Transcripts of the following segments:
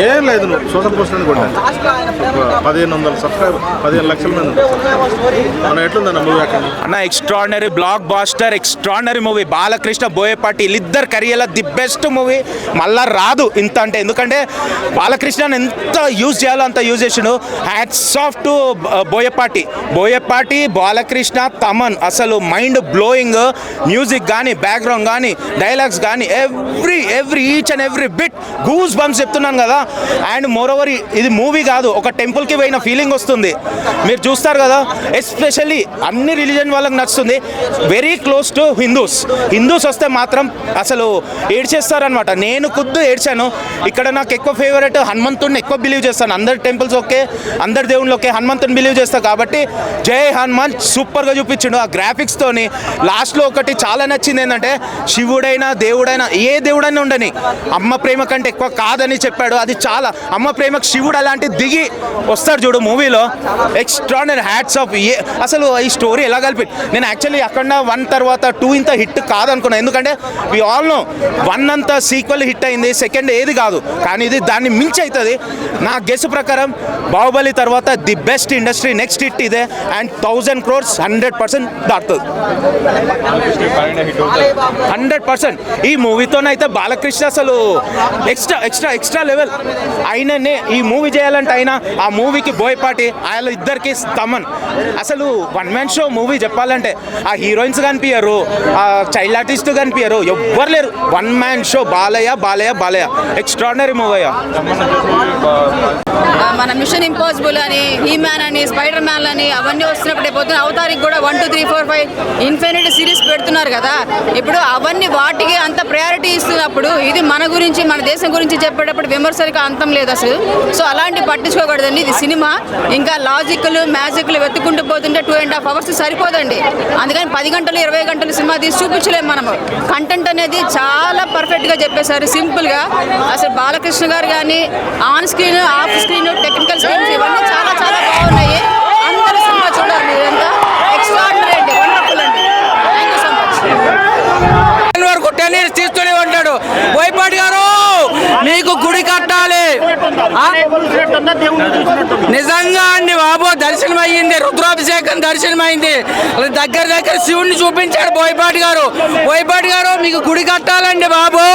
ఏం లేదు, నువ్వు సోషల్ పోస్ట్ అని కొట్టాను. 1500 సబ్స్క్రైబర్, 15 లక్షల మంది. మన ఎట్లుందన్న మూవీ అన్న? Extraordinary blockbuster, extraordinary movie. Balakrishna, Boyapati వీళ్ళిద్దరు కెరియర్లో ది బెస్ట్ మూవీ. మళ్ళా రాదు ఇంత అంటే, ఎందుకంటే బాలకృష్ణని ఎంత యూజ్ చేయాలో అంత యూజ్ చేసిండు. Hats off to Boyapati, Balakrishna, Thaman. అసలు మైండ్ బ్లోయింగ్. మ్యూజిక్ కానీ, బ్యాక్గ్రౌండ్ కానీ, డైలాగ్స్ కానీ, every each and every bit goose bumps చెప్తున్నాను కదా. అండ్ మోర్ ఓవర్ ఇది మూవీ కాదు, ఒక టెంపుల్కి పోయిన ఫీలింగ్ వస్తుంది. మీరు చూస్తారు కదా, ఎస్పెషల్లీ అన్ని రిలీజన్ వాళ్ళకి నచ్చుతుంది. వెరీ క్లోజ్ టు హిందూస్ వస్తే మాత్రం అసలు ఏడ్చేస్తారనమాట. నేను ఖుద్దు ఏడ్చాను. ఇక్కడ నాకు ఎక్కువ ఫేవరెట్ హనుమంతుడిని ఎక్కువ బిలీవ్ చేస్తాను. అందరి టెంపుల్స్ ఓకే, అందరి దేవుళ్ళు ఓకే, హనుమంతుని బిలీవ్ చేస్తాను కాబట్టి జై హనుమాన్ సూపర్గా చూపించిండు. ఆ గ్రాఫిక్స్తోని లాస్ట్లో ఒకటి చాలా నచ్చింది ఏంటంటే, శివుడైనా దేవుడైనా ఏ దేవుడైనా ఉండని అమ్మ ప్రేమ కంటే ఎక్కువ కాదని చెప్పాడు. అది చాలా, అమ్మ ప్రేమకు శివుడు అలాంటి దిగి వస్తాడు చూడు మూవీలో. Extraordinary hats off. అసలు ఈ స్టోరీ ఎలా కలిపి, నేను యాక్చువల్లీ అక్కడ 1 తర్వాత 2 ఇంత హిట్ కాదనుకున్నాను. ఎందుకంటే వి ఆల్ నో 1 అంత సీక్వెల్ హిట్ అయింది, సెకండ్ ఏది కాదు, కానీ ఇది దాన్ని మించి అవుతుంది. నా గెస్ ప్రకారం బాహుబలి తర్వాత the best industry next hit ఇదే. అండ్ 1000 crores 100% దాటుతుంది. 100%. ఈ మూవీతోనైతే బాలకృష్ణ అసలు ఎక్స్ట్రా లెవెల్. ఆయననే ఈ మూవీ చేయాలంటే ఆయన, ఆ మూవీకి బోయపాటి, ఆయన ఇద్దరికి తమన్. అసలు 1 man షో మూవీ చెప్పాలంటే. ఆ హీరోయిన్స్ కనిపించారు, ఆ చైల్డ్ ఆర్టిస్ట్ కనిపించారు, ఎవ్వరు లేరు. 1 man show. Balayya extraordinary movie. మన మిషన్ ఇంపాసిబుల్ అని, హీ మ్యాన్ అని, స్పైడర్ మ్యాన్ అని అవన్నీ వస్తున్నప్పుడే పోతున్న అవతారికి కూడా 1, 2, 3, 4, 5 ఇన్ఫినిటీ సిరీస్ పెడుతున్నారు కదా. ఇప్పుడు అవన్నీ వాటికి అంత ప్రయారిటీ ఇస్తున్నప్పుడు ఇది మన గురించి, మన దేశం గురించి చెప్పేటప్పుడు విమర్శలకు అంతం లేదు అసలు. సో అలాంటి పట్టించుకోకూడదండి. ఇది సినిమా. ఇంకా లాజిక్లు మ్యాజిక్లు వెతుక్కుంటూ పోతుంటే 2.5 hours సరిపోదండి. అందుకని 10 గంటలు 20 గంటలు సినిమా తీసి చూపించలేము మనము. కంటెంట్ అనేది చాలా పర్ఫెక్ట్గా చెప్పేశారు, సింపుల్గా. అసలు బాలకృష్ణ గారు కానీ on screen, off screen, technical screens ఇవన్నీ చాలా బాగున్నాయి. అందరూ సినిమా చూడాలి. ఇదంతా ఎక్స్ట్రాడినరీ అండి, వండర్ఫుల్ అండి. Thank you so much. వరకు టెన్నిస్ తీస్తూనే ఉంటాడు. బోయపాటి గారు మీకు గుడి కట్టాలి. నిజంగా అండి బాబు, దర్శనం అయ్యింది, రుద్రాభిషేకం దర్శనం అయింది. దగ్గర శివుణ్ణి చూపించాడు బోయపాటి గారు. మీకు గుడి కట్టాలండి బాబు.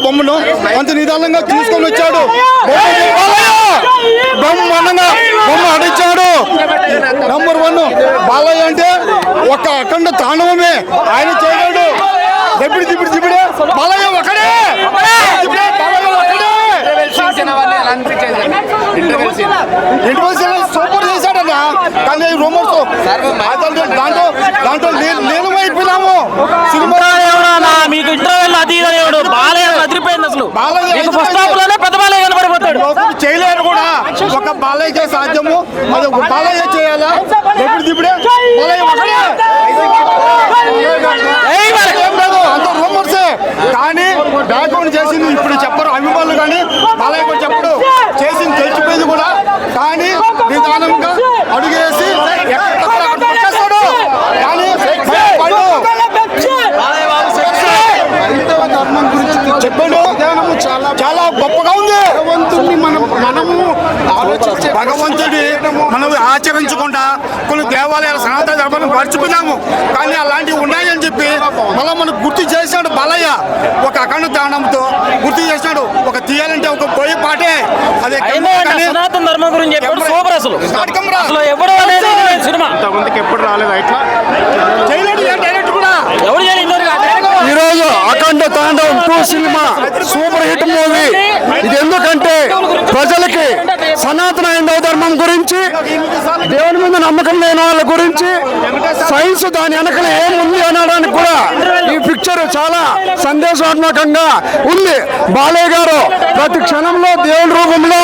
బొమ్మను అంత నిదానంగా తీసుకొని వచ్చాడు, బొమ్మ అడిచాడు. నంబర్ 1 బాలయ్య అంటే ఒక అఖండ తాండవమే. ఆయన చేయలేడు. దిబ్బడే బాలయ్య ఒకడే. సూపర్ చేశాడన్నా. కానీ రూమర్స్ దాంట్లో లీనమైపోయినాము. సినిమా మీకు ఇంటర్వెల్ అది బాలయ్య అదిరిపోయింది. అసలు మీకు ఫస్ట్ హాఫ్ లోనే పెద్ద బాలయ్య కనబడిపోతాడు. చేయలేరు కూడా. ఒక బాలయ్య సాధ్యము, అది బాలయ్య చేయాలా? దిబ్బడే బాలయ్య ఒకడే. అంత రూమర్సే. కానీ బ్యాక్గ్రౌండ్ చేసింది ఇప్పుడు చెప్పరు అభిమానులు, కానీ బాలయ్య కూడా చెప్పడు. చేసింది తెలిసిపోయింది కూడా. కానీ నిదానంగా అడుగేసి వచ్చేస్తాడు. కానీ ధర్మం గురించి చెప్పాడు. చాలా గొప్పగా ఉంది. భగవంతుడి మనం ఆచరించకుండా కొన్ని దేవాలయాల సనాతన ధర్మాన్ని మర్చిపోయాము. కానీ అలాంటివి ఉన్నాయని చెప్పి మళ్ళీ మనకు గుర్తు చేశాడు బాలయ్య. ఒక అఖండ దానంతో గుర్తు చేశాడు. ఒక తీయాలంటే ఒక బోయపాటే. అదే సనాతన ధర్మం గురించి సూపర్. అసలు సినిమా ఎప్పుడు రాలేదు. ఇట్లా చేయలేడు డైరెక్ట్ కూడా. ఎవరు చేయలేదు. ఈరోజు అఖండ తాండవం 2 సినిమా సూపర్ హిట్ మూవీ. ఇది ఎందుకంటే ప్రజలకి సనాతన హైందవ ధర్మం గురించి, దేవుని మీద నమ్మకం లేని వాళ్ళ గురించి, సైన్స్ దాని వెనకలు ఏముంది అనడానికి కూడా ఈ పిక్చర్ చాలా సందేశాత్మకంగా ఉంది. బాలయ్య గారు ప్రతి క్షణంలో దేవుని రూపంలో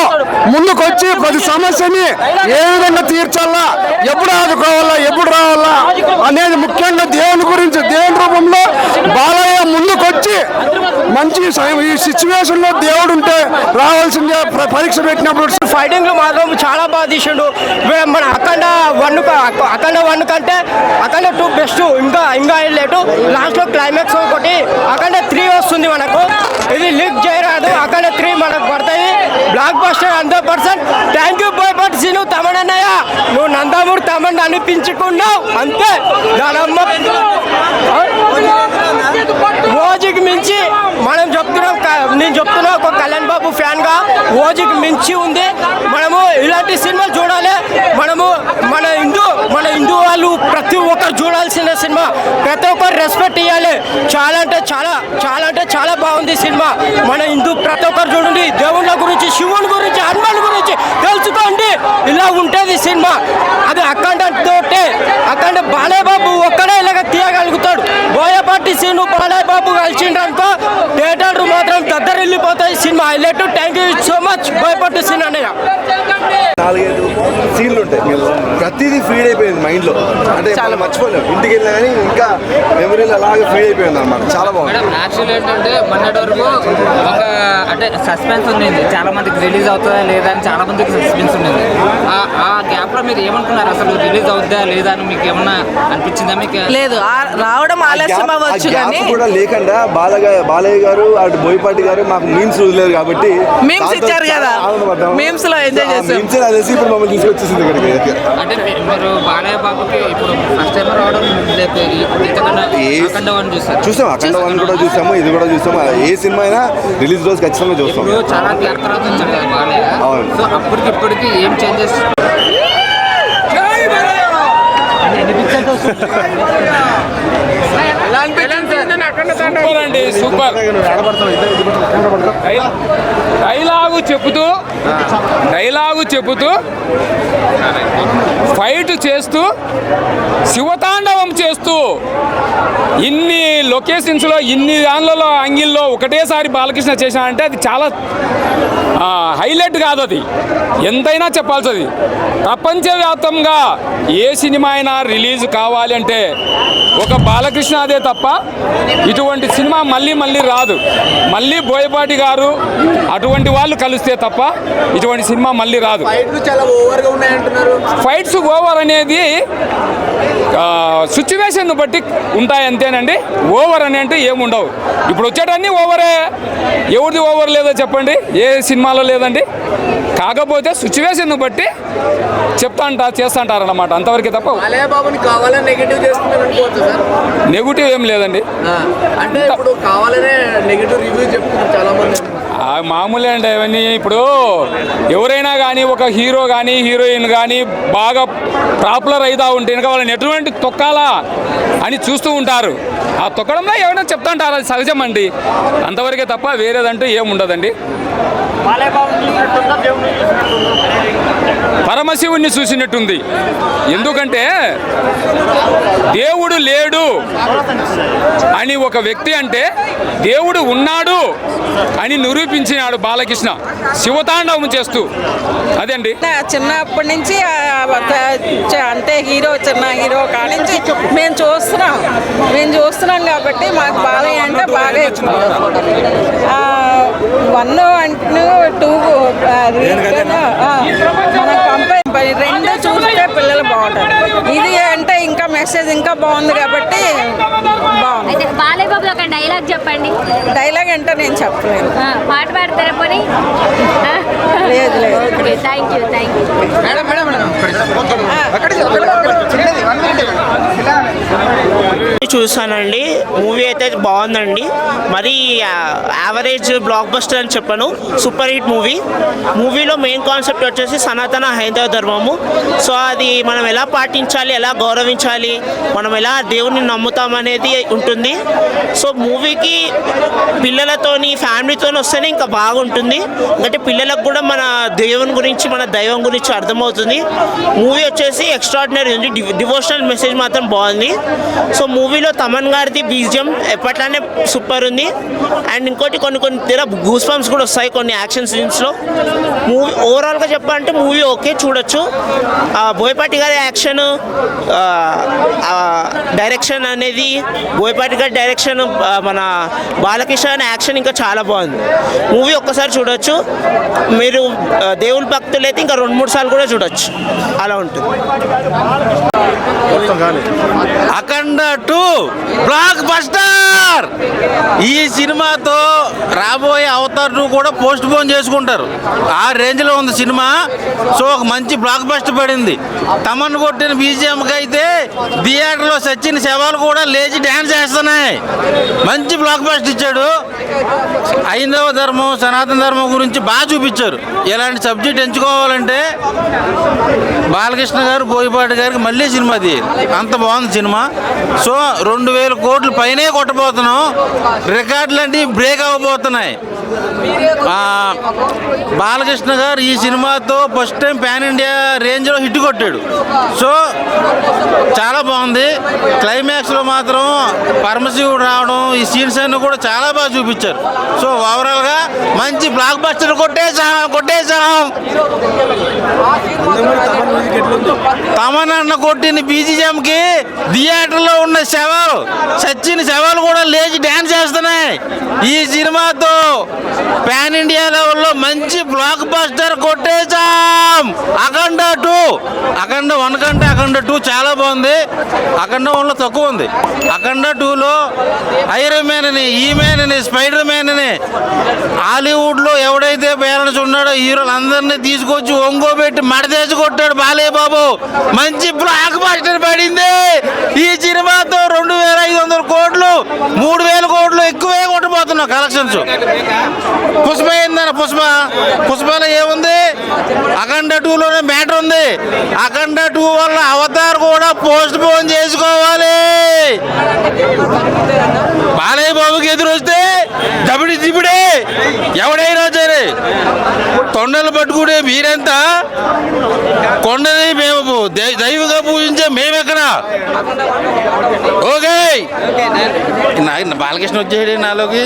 ముందుకొచ్చి ప్రతి సమస్యని ఏ విధంగా తీర్చాలా, ఎప్పుడు ఆదుకోవాలా, ఎప్పుడు రావాలా అనేది ముఖ్యంగా దేవుని గురించి, దేవుని రూపంలో బాలయ్య ముందుకొచ్చి మంచి ఈ సిచ్యువేషన్ లో దేవుడు ఉంటే రావాల్సిందే. పరీక్ష పెట్టినప్పుడు ఫైటింగ్లు మాత్రం చాలా బాగా తీసిండు. మన అఖండ 1 కంటే అఖండ 2 బెస్ట్. ఇంకా లేటు. లాస్ట్ లో క్లైమాక్స్ ఒకటి అఖండ 3 వస్తుంది మనకు. ఇది లీక్ చేయరా blockbuster 100%. Thank you Boyapati Seenu తమనన్నయ్య, నువ్వు నందమూరి తమన్ అనిపించుకున్నావు అంతే. ఓజీకి మించి మనం చెప్తున్నాం, నేను చెప్తున్నా ఒక కళ్యాణ్ బాబు ఫ్యాన్గా, ఓజీకి మించి ఉంది. మనము ఇలాంటి సినిమాలు చూడాలి. మనము మన హిందూ వాళ్ళు ప్రతి ఒక్కరు చూడాల్సిన సినిమా, ప్రతి ఒక్కరు రెస్పెక్ట్ ఇవ్వాలి. చాలా అంటే చాలా బాగుంది సినిమా. మన హిందూ ప్రతి ఒక్కరు చూడండి, దేవుళ్ళ గురించి, శివుని గురించి, హనుమాన్ గురించి తెలుసుకోండి. ఇలా ఉంటుంది సినిమా. అది అఖండ బాలయ్య బాబు ఒక్కడే ఇలాగ తీయగలుగుతాడు. బోయపాటి సీను బాలయ్య బాబు కలిసిండ్రనుకో థియేటర్లు మాత్రం వెళ్ళిపోతాయి సినిమా highlight. Thank you so much Boyapati Seenu అన్నయ్య. 4-5 సీన్లు ఉంటాయి, ప్రతిదీ ఫీడ్ అయిపోయింది మైండ్లో. అంటే చాలా మర్చిపోలేము, ఇంటికి వెళ్ళినా కానీ ఇంకా మెమరీలు అలాగే ఫీడ్ అయిపోయింది అనమాట. చాలా బాగుంది. యాక్చువల్ ఏంటంటే మొన్నటి వరకు ఒక అంటే సస్పెన్స్ ఉండింది, చాలా మందికి రిలీజ్ అవుతుందా లేదా అని చాలా మందికి సస్పెన్స్ ఉండింది. ఆ గ్యాప్లో మీరు ఏమనుకున్నారు, అసలు రిలీజ్ అవుతుందా లేదా అని మీకు ఏమన్నా అనిపించిందా? మీకు లేదు, రావడం ఆలస్యం అవ్వచ్చు కానీ కూడా లేకుండా బాలయ్య గారు అటు బోయపాటి గారు మాకు మీమ్స్ వదిలేదు కాబట్టి మీమ్స్ ఇచ్చారు కదా, మీమ్స్ లో ఎంజాయ్ చేస్తాం. అదేసి ఇప్పుడు మమ్మల్ని తీసుకొచ్చేసింది ఇక్కడికి. అంటే మీరు బాలయ్య బాబుకి ఇప్పుడు ఫస్ట్ టైం రావడం అఖండ వన్ చూసాం, అఖండ వన్ కూడా చూసాము, ఇది కూడా చూసాము. ఏ సినిమా అయినా రిలీజ్ రోజు ఖచ్చితంగా చూస్తాం. ఇప్పుడు చాలా గ్యాప్ తర్వాత వచ్చాడు కదా బాలయ్య. అవును. సో అప్పటికి ఇప్పటికి ఏం చేంజెస్? సూపర్ డైలాగు చెబుతూ ఫైట్ చేస్తూ శివతాండవం చేస్తూ ఇన్ని లొకేషన్స్లో ఇన్ని దానిలలో యాంగిల్లో ఒకటేసారి బాలకృష్ణ చేశానంటే అది చాలా హైలైట్ కాదు, అది ఎంతైనా చెప్పాల్సింది. ప్రపంచవ్యాప్తంగా ఏ సినిమా అయినా రిలీజ్ కావాలి అంటే ఒక బాలకృష్ణ అదే తప్ప ఇటువంటి సినిమా మళ్ళీ రాదు. మళ్ళీ బోయపాటి గారు అటువంటి వాళ్ళు కలిస్తే తప్ప ఇటువంటి సినిమా మళ్ళీ రాదు. ఫైట్స్ ఓవర్ అనేది సిచ్యువేషన్ బట్టి ఉంటాయి అంతేనండి. ఓవర్ అని అంటే ఏముండవు. ఇప్పుడు వచ్చేటన్నీ ఓవరే, ఎవరిది ఓవర్ లేదో చెప్పండి, ఏ సినిమాలో లేదండి. కాకపోతే సిచ్యువేషన్ బట్టి చేస్తాంటారు అన్నమాట, అంతవరకే తప్ప నెగిటివ్ ఏం లేదండి. అంటే ఇప్పుడు కావాలనే నెగిటివ్ రివ్యూ చెప్తున్నారు చాలా మంది. మామూలే అండి అవన్నీ. ఇప్పుడు ఎవరైనా కానీ ఒక హీరో కానీ హీరోయిన్ కానీ బాగా పాపులర్ అవుతూ ఉంటే ఇంకా వాళ్ళని ఎటువంటి తొక్కాలా అని చూస్తూ ఉంటారు. ఆ తొక్కడంలో ఏమైనా చెప్తా ఉంటారు, అది సహజం అండి, అంతవరకే తప్ప వేరేదంటూ ఏముండదండి. పరమశివుణ్ణి చూసినట్టుంది. ఎందుకంటే దేవుడు లేడు అని ఒక వ్యక్తి అంటే దేవుడు ఉన్నాడు అని నిరూపించినాడు బాలకృష్ణ శివతాండవం చేస్తూ. అదండి చిన్నప్పటి నుంచి అంటే చిన్న హీరో కానించి మేము చూస్తున్నాం కాబట్టి మాకు బాలయ్య అంటే బాగా ఇష్టం. 1 and 2 రెండు చూస్తే పిల్లలు బాగుంటారు. ఇది అంటే ఇంకా మెసేజ్ ఇంకా బాగుంది కాబట్టి బాగుంది. బాలయ్య బాబు ఒక డైలాగ్ చెప్పండి. డైలాగ్ అంటే నేను చెప్పలేను. పాట పాడతారా పోనీ? లేదు. Thank you. చూసానండి, మూవీ అయితే బాగుందండి. మరి యావరేజ్ బ్లాక్ బస్టర్ అని చెప్పను, సూపర్ హిట్ మూవీలో మెయిన్ కాన్సెప్ట్ వచ్చేసి సనాతన హైందవ ధర్మము. సో అది మనం ఎలా పాటించాలి, ఎలా గౌరవించాలి, మనం ఎలా దేవుణ్ణి నమ్ముతామనేది ఉంటుంది. సో మూవీకి పిల్లలతోని ఫ్యామిలీతోని వస్తేనే ఇంకా బాగుంటుంది. అంటే పిల్లలకు కూడా మన దేవుని గురించి మన దైవం గురించి అర్థమవుతుంది. మూవీ వచ్చేసి ఎక్స్ట్రాడినరీ ఉంది, డివోషనల్ మెసేజ్ మాత్రం బాగుంది. సో మూవీలో తమన్ గారిది బీజియం ఎప్పట్లానే సూపర్ ఉంది. అండ్ ఇంకోటి కొన్ని గూస్ బంప్స్ కూడా వస్తాయి కొన్ని యాక్షన్ సీన్స్లో. మూవీ ఓవరాల్గా చెప్పాలంటే మూవీ ఓకే, చూడొచ్చు. బోయపాటి గారి యాక్షన్ డైరెక్షన్ అనేది, బోయపాటి గారి డైరెక్షన్, మన బాలకృష్ణ గారి యాక్షన్ ఇంకా చాలా బాగుంది. మూవీ ఒక్కసారి చూడొచ్చు. మీరు దేవుళ్ళ భక్తులు అయితే ఇంకా 2-3 సార్లు కూడా చూడొచ్చు, అలా ఉంటుంది. అఖండ అఖండ 2 బ్లాక్ బస్టర్. ఈ సినిమాతో రాబోయే అవతార్ 2 కూడా పోస్ట్ పోన్ చేసుకుంటారు. ఆ రేంజ్లో ఉంది సినిమా. సో ఒక మంచి బ్లాక్ బస్టర్ పడింది. తమన్ కొట్టిన బీజిఎంకి అయితే థియేటర్లో సచిన్ శవాలు కూడా లేచి డ్యాన్స్ చేస్తున్నాయి. మంచి బ్లాక్ బస్టర్ ఇచ్చాడు. హైందవ ధర్మం సనాతన ధర్మం గురించి బాగా చూపించారు. ఇలాంటి సబ్జెక్ట్ ఎంచుకోవాలంటే బాలకృష్ణ గారు బోయపాటి గారికి మళ్ళీ సినిమా తీయాలి. అంత బాగుంది సినిమా. సో 2000 కోట్లు పైనే కొట్టబోతున్నాం. రికార్డులు అంటే బ్రేక్ అవ్వబోతున్నాయి. బాలకృష్ణ గారు ఈ సినిమాతో ఫస్ట్ టైం పాన్ ఇండియా రేంజ్లో హిట్ కొట్టాడు. సో చాలా బాగుంది. క్లైమాక్స్లో మాత్రం పరమశివుడు రావడం, ఈ సీన్స్ అన్ని కూడా చాలా బాగా చూపించారు. సో ఓవరాల్గా మంచి బ్లాక్ బస్టర్ కొట్టేశాం. తమన్ అన్న కొట్టిన బీజిఎంకి థియేటర్లో ఉన్న శవాలు సచిన్ శవాలు కూడా లేచి డ్యాన్స్ చేస్తున్నాయి. ఈ సినిమాతో పాన్ ఇండియా లెవెల్లో మంచి బ్లాక్ బస్టర్ కొట్టేశాం. అఖండ 2 అఖండ 1 కంటే అఖండ 2 చాలా బాగుంది. అఖండ 1లో తక్కువ ఉంది. అఖండ 2లో ఐరన్ మ్యాన్ అని, ఈ మ్యాన్ అని, స్పైడర్ మ్యాన్ అని హాలీవుడ్లో ఎవడైతే పేరెంట్స్ ఉన్నాడో హీరోలు అందరినీ తీసుకొచ్చి ఒంగోబెట్టి మడదేసి కొట్టాడు బాలయ్య బాబు. మంచి బ్లాక్ బస్టర్ పడింది. ఈ సినిమాతో 2500 కోట్లు 3000 కోట్లు ఎక్కువే కొట్టబోతున్నాం కలెక్షన్స్. పుష్ప ఏందన్న పుష్పలో ఏముంది? అఖండ 2లోనే మ్యాటర్ ఉంది. అఖండ 2 వల్ల అవతార్ కూడా పోస్ట్ పోన్ చేసుకోవాలి. బాలయ్య బాబుకి ఎదురు వస్తే దబిడి దిబిడే ఎవడైనా సరే కొండలు పట్టుకునే మీరెంత, కొండని మేము దైవగా పూజించే మేమెక్కడ. ఓకే బాలకృష్ణ వచ్చేది నాలోకి.